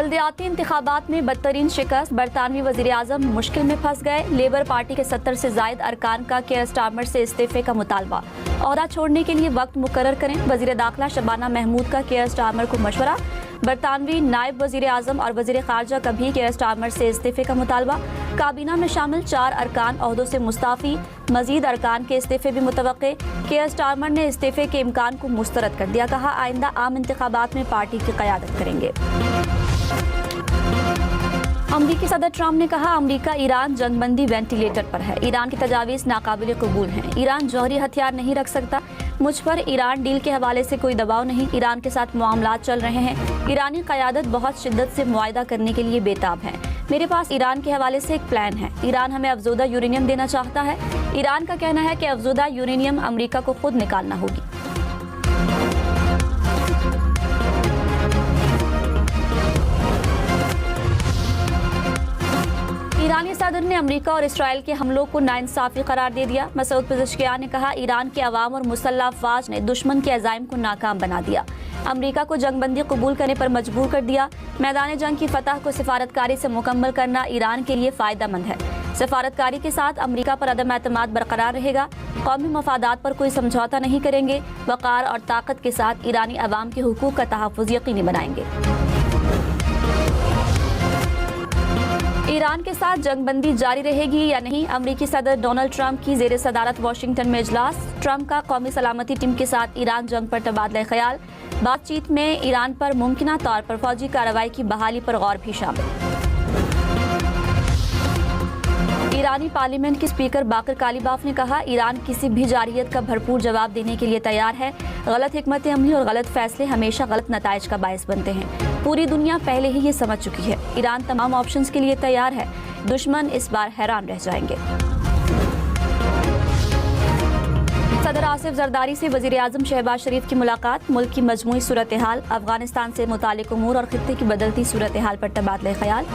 बल्दियाती इंतखाबात में बदतरीन शिकस्त, बरतानवी वज़ीर आज़म मुश्किल में फंस गए। लेबर पार्टी के 70 से जायद अरकान का केयर स्टार्मर से इस्तीफे का मुतालबा। ओहदा छोड़ने के लिए वक्त मुकर्रर करें। वज़ीर दाखिला शबाना महमूद का केयर स्टार्मर को मशवरा। बरतानवी नायब वज़ीर आज़म और वज़ीर ख़ारजा का भी केयर स्टार्मर से इस्तीफे का मुतालबा। काबीना में शामिल 4 अरकान ओहदों से मुस्ताफ़ी, मजीद अरकान के इस्तीफे भी मुतवक्के। केयर स्टार्मर ने इस्तीफे के इम्कान को मुस्तरद कर दिया। कहा आइंदा आम इंतखाबात में पार्टी की क़यादत करेंगे। अमरीकी सदर ट्रंप ने कहा अमरीका ईरान जंगबंदी वेंटिलेटर पर है। ईरान की तजावीज़ नाकाबिल कबूल हैं। ईरान जौहरी हथियार नहीं रख सकता। मुझ पर ईरान डील के हवाले से कोई दबाव नहीं। ईरान के साथ मामलात चल रहे हैं। ईरानी क़यादत बहुत शिद्दत से मुआहदा करने के लिए बेताब है। मेरे पास ईरान के हवाले से एक प्लान है। ईरान हमें अफजोदा यूरेनियम देना चाहता है। ईरान का कहना है कि अफजोदा यूरेनियम अमरीका को खुद निकालना होगी। ईरानी सदर ने अमेरिका और इसराइल के हमलों को नाइंसाफी करार दे दिया। मसूद पेज़ेश्कियान ने कहा ईरान के अवाम और मुसल्लह अफवाज ने दुश्मन के अज़ाइम को नाकाम बना दिया। अमेरिका को जंगबंदी कबूल करने पर मजबूर कर दिया। मैदान जंग की फतह को सिफारतकारी से मुकम्मल करना ईरान के लिए फ़ायदेमंद है। सिफारतकारी के साथ अमेरिका पर अदम एतमाद बरकरार रहेगा। कौमी मफादात पर कोई समझौता नहीं करेंगे। वक़ार और ताकत के साथ ईरानी अवाम के हुकूक का तहफ़्फ़ुज़ यकीनी बनाएंगे। ईरान के साथ जंगबंदी जारी रहेगी या नहीं, अमरीकी सदर डोनाल्ड ट्रंप की ज़ेर सदारत वाशिंगटन में इजलास। ट्रंप का कौमी सलामती टीम के साथ ईरान जंग पर तबादला ख्याल। बातचीत में ईरान पर मुमकिना तौर पर फौजी कार्रवाई की बहाली पर गौर भी शामिल। ईरानी पार्लियामेंट के स्पीकर बाकर कालीबाफ ने कहा ईरान किसी भी जारहियत का भरपूर जवाब देने के लिए तैयार है। गलत हिकमत अमली और गलत फैसले हमेशा गलत नताइज का बायस बनते हैं। पूरी दुनिया पहले ही ये समझ चुकी है। ईरान तमाम ऑप्शंस के लिए तैयार है। दुश्मन इस बार हैरान रह जाएंगे। सदर आसिफ जरदारी से वज़ीर आज़म शहबाज शरीफ की मुलाकात। मुल्क की मजमूई सूरत हाल, अफगानिस्तान से मुतालिक उमूर और खित्ते की बदलती सूरत हाल पर तबादला ख्याल।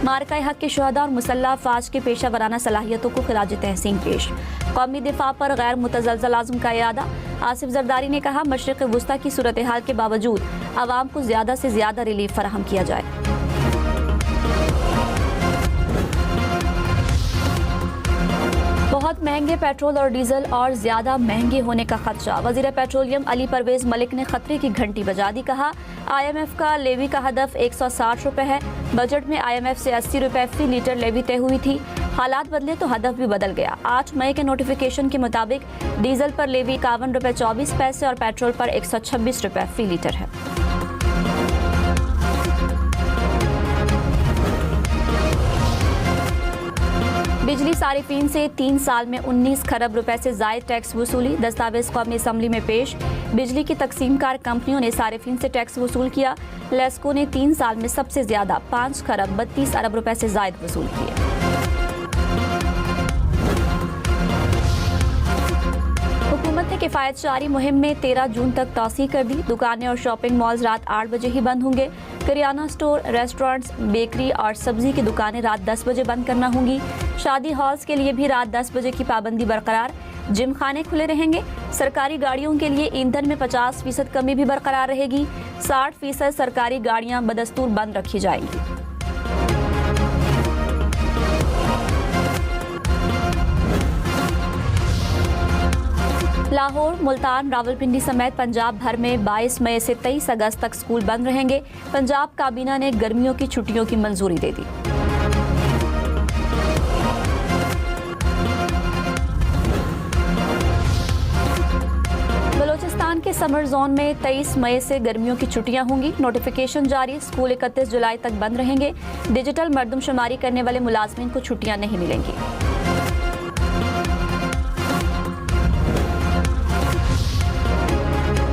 मारका हक के शुहदा और मुसल्लह अफवाज की पेशा वराना सलाहियतों को खिराज तहसीन पेश। कौमी दिफा पर गैर मुतज़लज़ल आज़म का इरादा। आसिफ जरदारी ने कहा मशरिक़ वुस्ता की सूरत हाल के बावजूद आवाम को ज़्यादा से ज़्यादा रिलीफ फराहम किया जाए। बहुत महंगे पेट्रोल और डीजल और ज़्यादा महंगे होने का खदशा। वज़ीर पेट्रोलियम अली परवेज़ मलिक ने खतरे की घंटी बजा दी। कहा IMF का लेवी का हदफ 160 रुपये है। बजट में IMF से 80 रुपये फी लीटर लेवी तय हुई थी। हालात बदले तो हदफ भी बदल गया। 8 मई के नोटिफिकेशन के मुताबिक डीजल पर लेवी 51 रुपये 24 पैसे और पेट्रोल पर 126 रुपये फी लीटर है। बिजली सारिफीन से 3 साल में 19 खरब रुपए से जायद टैक्स वसूली। दस्तावेज कौमी असम्बली में पेश। बिजली की तकसीमकार कंपनियों ने सारिफीन से टैक्स वसूल किया। लेस्को ने 3 साल में सबसे ज्यादा 5 खरब 32 अरब रुपए से जायद वसूल किए। हुकूमत ने किफ़ायत जारी मुहिम में 13 जून तक तौसीह कर दी। दुकानें और शॉपिंग मॉल्स रात 8 बजे ही बंद होंगे। किराना स्टोर, रेस्टोरेंट्स, बेकरी और सब्जी की दुकानें रात 10 बजे बंद करना होंगी। शादी हॉल्स के लिए भी रात 10 बजे की पाबंदी बरकरार। जिम खाने खुले रहेंगे। सरकारी गाड़ियों के लिए ईंधन में 50% कमी भी बरकरार रहेगी। 60% सरकारी गाड़ियां बदस्तूर बंद रखी जाएंगी। लाहौर, मुल्तान, रावलपिंडी समेत पंजाब भर में 22 मई से 23 अगस्त तक स्कूल बंद रहेंगे। पंजाब काबीना ने गर्मियों की छुट्टियों की मंजूरी दे दी। बलोचिस्तान के समर जोन में 23 मई से गर्मियों की छुट्टियां होंगी। नोटिफिकेशन जारी। स्कूल 31 जुलाई तक बंद रहेंगे। डिजिटल मरदमशुमारी करने वाले मुलाजमीन को छुट्टियां नहीं मिलेंगी।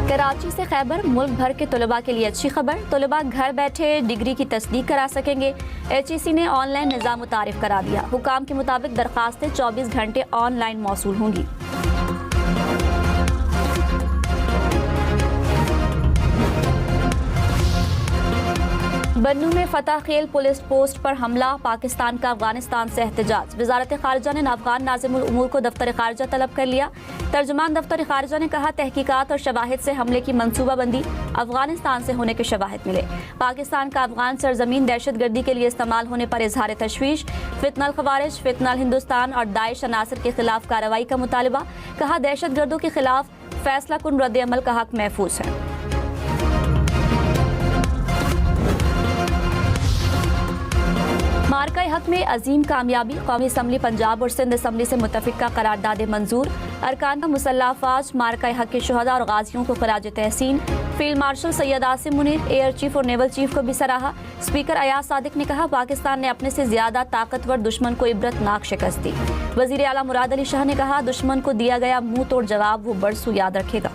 कराची से खैबर, मुल्क भर के तलबा के लिए अच्छी खबर। तलबा घर बैठे डिग्री की तस्दीक करा सकेंगे। HEC ने ऑनलाइन निज़ाम मुतारिफ करा दिया। हुकाम के मुताबिक दरखास्तें 24 घंटे ऑनलाइन मौसूल होंगी। बन्नू में फतह खेल पुलिस पोस्ट पर हमला, पाकिस्तान का अफगानिस्तान से एहतजाज। वजारत खारजा ने अफगान नाज़िमुल उमूर को दफ्तर खारजा तलब कर लिया। तर्जुमान दफ्तर खारजा ने कहा, तहकीकात और शवाहिद से हमले की मनसूबाबंदी, अफगानिस्तान से होने के शवाहिद मिले। पाकिस्तान का अफगान सरजमीन दहशतगर्दी के लिए इस्तेमाल होने पर इजहार तशवीश। फितनल खवारिज, फितनल हिंदुस्तान और दाइश अनासर के खिलाफ कार्रवाई का मुतालबा। कहा, दहशतगर्दों के खिलाफ फैसला कुन रद्द अमल का हक महफूज है। मार्का हक में अजीम कामयाबी, कौमी असम्बली पंजाब और सिंध असम्बली से मुतफिका करारदाद मंजूर। अरकान का मुसल्लह अफवाज मार्का हक के शुहदा और गाजियों को खराज तहसीन। Field marshal Syed Asim Munir, air chief और नेवल चीफ को भी सराहा। स्पीकर अयाज सादिक ने कहा, पाकिस्तान ने अपने से ज्यादा ताकतवर दुश्मन को इबरतनाक शिकस्त दी। वजीर आला मुराद अली शाह ने कहा, दुश्मन को दिया गया मुंह तोड़ जवाब वो बरसों याद रखेगा।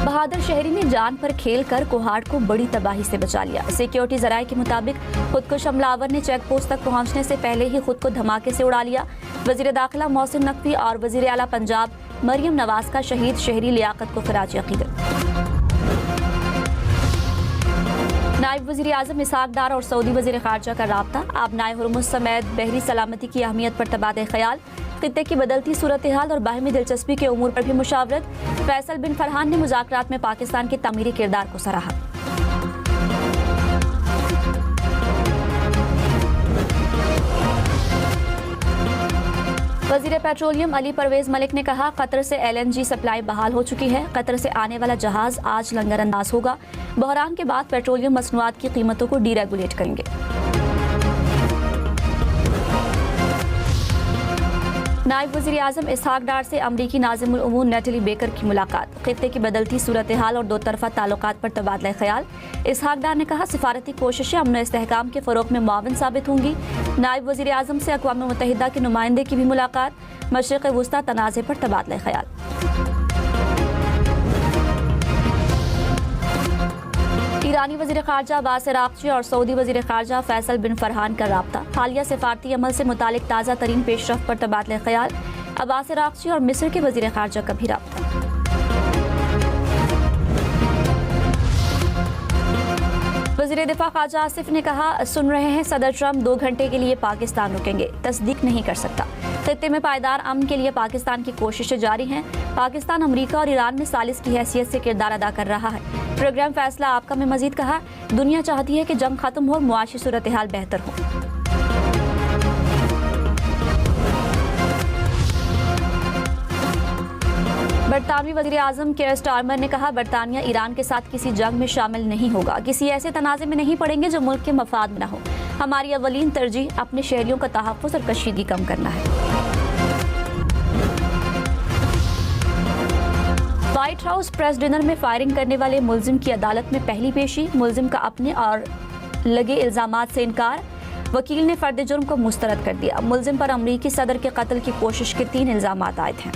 बहादुर शहरी ने जान पर खेल कर कोहाड़ को बड़ी तबाही से बचा लिया। सिक्योरिटी जराये के मुताबिक खुदकुश हमलावर ने चेक पोस्ट तक पहुंचने से पहले ही खुद को धमाके से उड़ा लिया। वजीर दाखिला मोहसिन नकवी और वजीर आला पंजाब मरियम नवाज का शहीद शहरी लियाकत को खराज अकीदत। नायब वजीर आजम इसहाक डार और सऊदी वजीर खारजा का राब्ता। आबनाए हुर्मुज़ समेत बहरी सलामती की अहमियत पर तबादला ख्याल। खित्ते की बदलती सूरत हाल और बाहमी दिलचस्पी के उमूर पर भी मुशावरत। फैसल बिन फरहान ने मुज़ाकरात में पाकिस्तान के तामीरी किरदार को सराहा। वजीर पेट्रोलियम अली परवेज मलिक ने कहा, कतर से LNG सप्लाई बहाल हो चुकी है। कतर से आने वाला जहाज आज लंगर अंदाज होगा। बहरान के बाद पेट्रोलियम मसनूआत की कीमतों को डीरेगुलेट करेंगे। नायब वज़ीर आज़म इसहाक डार से अमरीकी नाज़िमुल उमूर नेटली बेकर की मुलाकात। खित्ते की बदलती सूरत हाल और दो तरफा ताल्लुकात पर तबादला ख्याल। इसहाक डार ने कहा, सिफारती कोशिशें अमन इस्तेहकाम के फ़रोग़ में मुआविन साबित होंगी। नायब वज़ीर आज़म से अक़वाम मुत्तहिदा के नुमाइंदे की भी मुलाकात। मशरिक़ वुस्ता तनाज़े पर तबादला ख्याल। ईरानी वज़ीर ख़ारजा अब्बास अराग़ची और सऊदी वज़ीर ख़ारजा फैसल बिन फरहान का राब्ता। हालिया सिफारती अमल से मुतालिक ताज़ा तरीन पेशरफ़्त पर तबादला ख्याल। अब्बास अराग़ची और मिस्र के वज़ीर ख़ारजा का भी राब्ता। वज़ीर दिफ़ा ख़ारजा आसिफ ने कहा, सुन रहे हैं सदर ट्रंप 2 घंटे के लिए पाकिस्तान रुकेंगे, तस्दीक नहीं कर सकता। खित्ते में पायदार अमन के लिए पाकिस्तान की कोशिशें जारी हैं। पाकिस्तान अमरीका और ईरान में सालिस की हैसियत से किरदार अदा कर रहा है। प्रोग्राम फैसला आपका में मजीद कहा, दुनिया चाहती है कि जंग खत्म हो और मुआशी सूरत हाल बेहतर हो। बरतानवी वज़ीर आज़म केयर स्टारमर ने कहा, बरतानिया ईरान के साथ किसी जंग में शामिल नहीं होगा, किसी ऐसे तनाज़े में नहीं पड़ेंगे जो मुल्क के मफाद में न हो। हमारी अवलीन तरजीह अपने शहरियों का तहफ़्फ़ुज़ और कशीदगी कम करना है। व्हाइट हाउस प्रेस डिनर में फायरिंग करने वाले मुल्जिम की अदालत में पहली पेशी। मुल्जिम का अपने और लगे इल्जामात से इनकार। वकील ने फर्द जुर्म को मुस्तरद कर दिया। मुल्जिम पर अमरीकी सदर के कत्ल की कोशिश के 3 इल्जामात आयद हैं।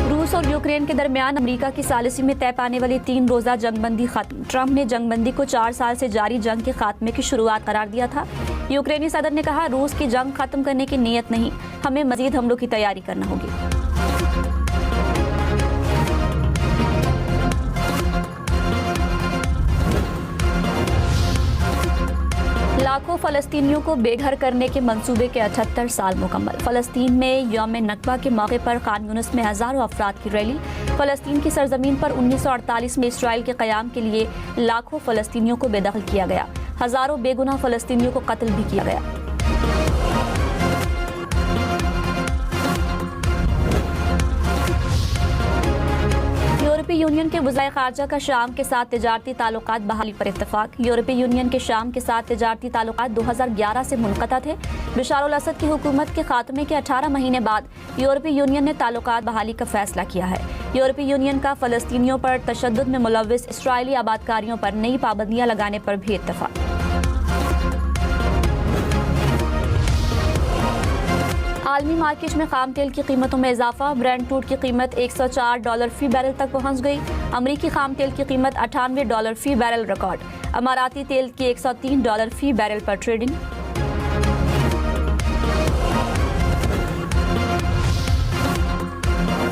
रूस और यूक्रेन के दरमियान अमेरिका की सालिसी में तय पाने वाली 3 रोज़ा जंगबंदी खत्म। ट्रंप ने जंगबंदी को 4 साल से जारी जंग के खात्मे की शुरुआत करार दिया था। यूक्रेनी सदर ने कहा, रूस की जंग खत्म करने की नीयत नहीं, हमें मजीद हमलों की तैयारी करना होगी। लाखों फ़लस्तीनियों को बेघर करने के मंसूबे के 78 साल मुकम्मल। फ़लस्तीन में यौम नकबा के मौके पर खान यूनिस में हज़ारों अफराद की रैली। फ़लस्तीन की सरजमीन पर 1948 में इसराइल के क़याम के लिए लाखों फ़लस्तीनियों को बेदखल किया गया। हज़ारों बेगुनाह फ़लस्तीनियों को कत्ल भी किया गया। यूरोपीय यूनियन के वज़ीर ख़ारजा का शाम के साथ तिजारती ताल्लुकात बहाली पर इत्तफाक। यूरोपीय यूनियन के शाम के साथ तिजारती ताल्लुकात 2011 से मुनक़ता थे। बशार अल-असद की हुकूमत के खात्मे के 18 महीने बाद यूरोपीय यूनियन ने ताल्लुकात बहाली का फैसला किया है। यूरोपीय यूनियन का फ़लस्तीनियों पर तशद्दुद में मुलव्विस इसराइली आबादकारियों पर नई पाबंदियाँ लगाने पर भी इत्तफाक। आलमी मार्केट में खाम तेल की कीमतों में इजाफा। ब्रेंट क्रूड की कीमत $104 फी बैरल तक पहुंच गई। अमरीकी खाम तेल की कीमत $98 फी बैरल रिकॉर्ड। अमाराती तेल की $103 फी बैरल पर ट्रेडिंग।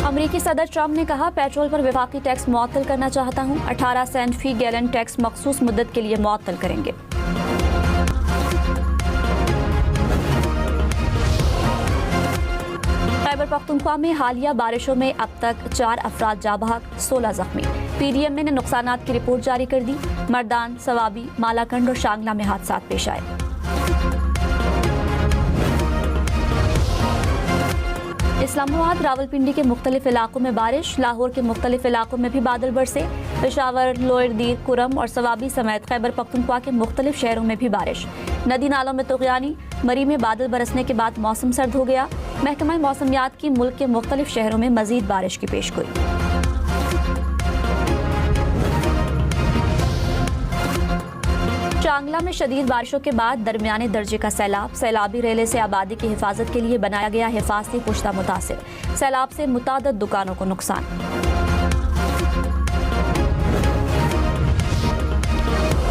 अमरीकी अमेरिकी सदर ट्रंप ने कहा, पेट्रोल पर वफाकी टैक्स मुअत्तल करना चाहता हूं। 18 सेंट फी गैलन टैक्स मखसूस मुद्दत के लिए मुअत्तल करेंगे। खैबर पख्तूनख्वा में हालिया बारिशों में अब तक 4 अफराद जाँ बहक, 16 जख्मी। PDMA ने नुकसानात की रिपोर्ट जारी कर दी। मर्दान, सवाबी, मालाकंड और शांगला में हादसा पेश आए। इस्लामाबाद, रावलपिंडी के मुख्तलिफ इलाकों में बारिश। लाहौर के मुख्तलिफ इलाकों में भी बादल बरसे। पेशावर, लोअर दीर, कुरम और सवाबी समेत खैबर पख्तूनख्वा के मुख्तलिफ शहरों में भी बारिश। नदी नालों में तुग़यानी। मरी में बादल बरसने के बाद मौसम सर्द हो गया। महकमा मौसमियात की मुल्क के मुख्तलिफ शहरों में मजीद बारिश की पेशगोई। शांगला में शदीद बारिशों के बाद दरमियाने दर्जे का सैलाब। सैलाबी रेले से आबादी की हिफाजत के लिए बनाया गया हिफाजती पुश्ता मुतासिर। सैलाब से मुतादद दुकानों को नुकसान।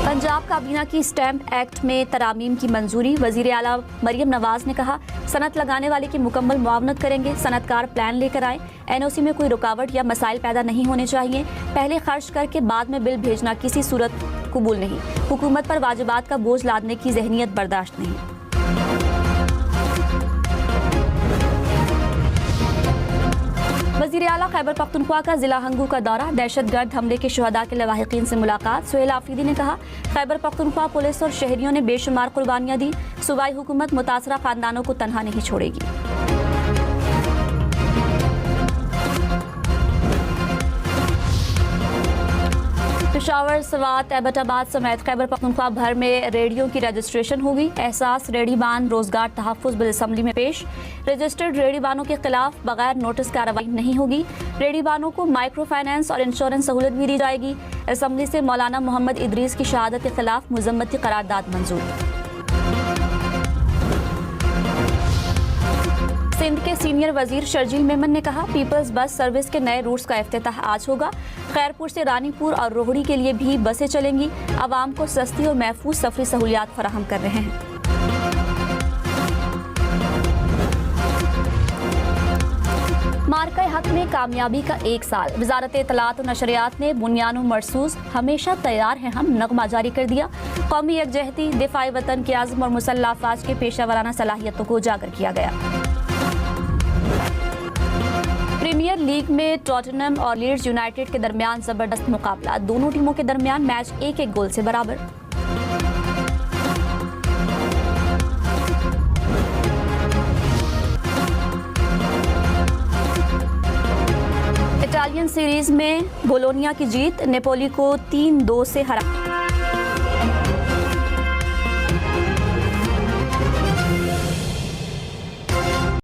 पंजाब काबीना की स्टैम्प एक्ट में तरामीम की मंजूरी। वजीर आला मरियम नवाज ने कहा, सनत लगाने वाले की मुकम्मल मुआवनत करेंगे। सनतकार प्लान लेकर आए। NOC में कोई रुकावट या मसाइल पैदा नहीं होने चाहिए। पहले खर्च करके बाद में बिल भेजना किसी सूरत कबूल नहीं। हुकूमत पर वाजिबात का बोझ लादने की जहनीत बर्दाश्त नहीं। वज़ीर आला खैबर पख्तूनख्वा का जिला हंगू का दौरा। दहशतगर्द हमले के शुहदा के लवाहिकीन से मुलाकात। सुहेल आफरीदी ने कहा, खैबर पख्तूनख्वा पुलिस और शहरियों ने बेशुमार कुर्बानियां दी। सूबाई हुकूमत मुतासरा खानदानों को तनहा नहीं छोड़ेगी। पेशावर, सवात, एबटाबाद समेत खैबर पख्तूनख्वा भर में रेडियो की रजिस्ट्रेशन होगी। एहसास रेडीबान रोजगार तहफ़्फ़ुज़ बिल असम्बली में पेश। रजिस्टर्ड रेडीबानों के खिलाफ बगैर नोटिस कार्रवाई नहीं होगी। रेडीबानों को माइक्रो फाइनेंस और इंश्योरेंस सहूलत भी दी जाएगी। असम्बली से मौलाना मोहम्मद इदरीस की शहादत के खिलाफ मुज़म्मती करारदाद मंजूर। सिंध के सीनियर वजीर शर्जील मेमन ने कहा, पीपल्स बस सर्विस के नए रूट्स का इफ्तिताह आज होगा। खैरपुर से रानीपुर और रोहड़ी के लिए भी बसें चलेंगी। आवाम को सस्ती और महफूज सफरी सहूलियात फराहम कर रहे हैं। मार्का हक में कामयाबी का 1 साल। वजारत इत्तलात और नशरियात ने बुनियानो मरसूस हमेशा तैयार हैं हम नगमा जारी कर दिया। कौमी यकजहती, दिफाई वतन के आज़म और मुसल्लह अफवाज के पेशा वराना सलाहियतों को उजागर किया गया। प्रीमियर लीग में टॉटनहम और लीड्स यूनाइटेड के दरमियान जबरदस्त मुकाबला। दोनों टीमों के दरमियान मैच 1-1 गोल से बराबर। इटालियन सीरीज में बोलोनिया की जीत। नेपोली को 3-2 से हरा।